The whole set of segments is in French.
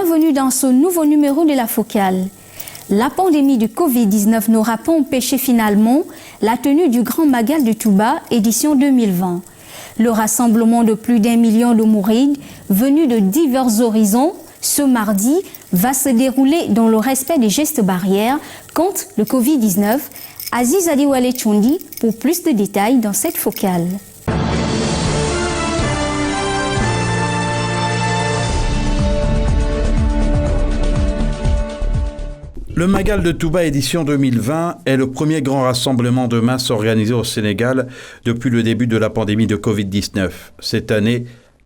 Bienvenue dans ce nouveau numéro de la Focale. La pandémie du Covid-19 n'aura pas empêché finalement la tenue du Grand Magal de Touba, édition 2020. Le rassemblement de plus d'1 million de mourides venus de divers horizons ce mardi va se dérouler dans le respect des gestes barrières contre le Covid-19. Aziz Adewale Chondi pour plus de détails dans cette Focale. Le Magal de Touba édition 2020 est le premier grand rassemblement de masse organisé au Sénégal depuis le début de la pandémie de Covid-19. Cette année,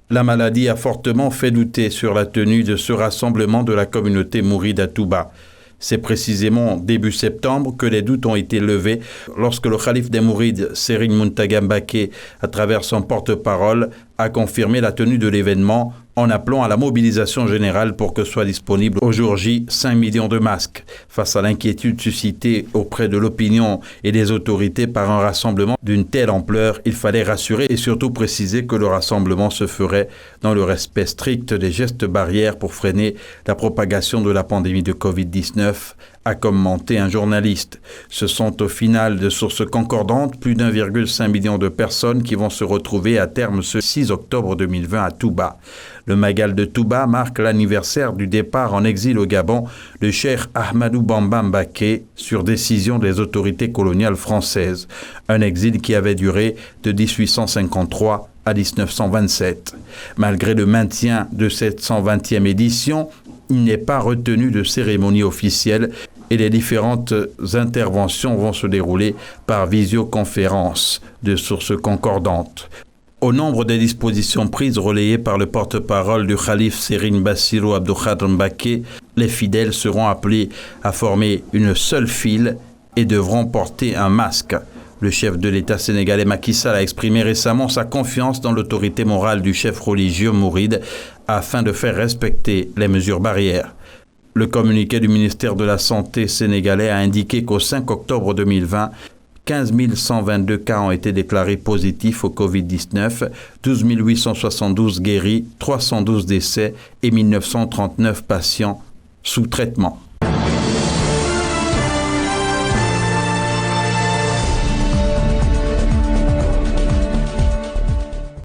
la maladie a fortement fait douter sur la tenue de ce rassemblement de la communauté mouride à Touba. C'est précisément début septembre que les doutes ont été levés lorsque le khalife des Mourides, Serigne Mountaga Mbacké, à travers son porte-parole, a confirmé la tenue de l'événement en appelant à la mobilisation générale pour que soient disponibles au jour J 5 millions de masques. Face à l'inquiétude suscitée auprès de l'opinion et des autorités par un rassemblement d'une telle ampleur, il fallait rassurer et surtout préciser que le rassemblement se ferait dans le respect strict des gestes barrières pour freiner la propagation de la pandémie de Covid-19, a commenté un journaliste. Ce sont au final de sources concordantes plus d'1,5 million de personnes qui vont se retrouver à terme ce 6 octobre 2020 à Touba. Le Magal de Touba marque l'anniversaire du départ en exil au Gabon de Cheikh Ahmadou Bamba Mbacké sur décision des autorités coloniales françaises. Un exil qui avait duré de 1853 à 1927. Malgré le maintien de cette 120e édition, il n'est pas retenu de cérémonie officielle et les différentes interventions vont se dérouler par visioconférence de sources concordantes. Au nombre des dispositions prises relayées par le porte-parole du khalife Serigne Bassirou Abdou Khadr Mbacké, les fidèles seront appelés à former une seule file et devront porter un masque. Le chef de l'État sénégalais Macky Sall a exprimé récemment sa confiance dans l'autorité morale du chef religieux mouride afin de faire respecter les mesures barrières. Le communiqué du ministère de la Santé sénégalais a indiqué qu'au 5 octobre 2020, 15 122 cas ont été déclarés positifs au Covid-19, 12 872 guéris, 312 décès et 1939 patients sous traitement.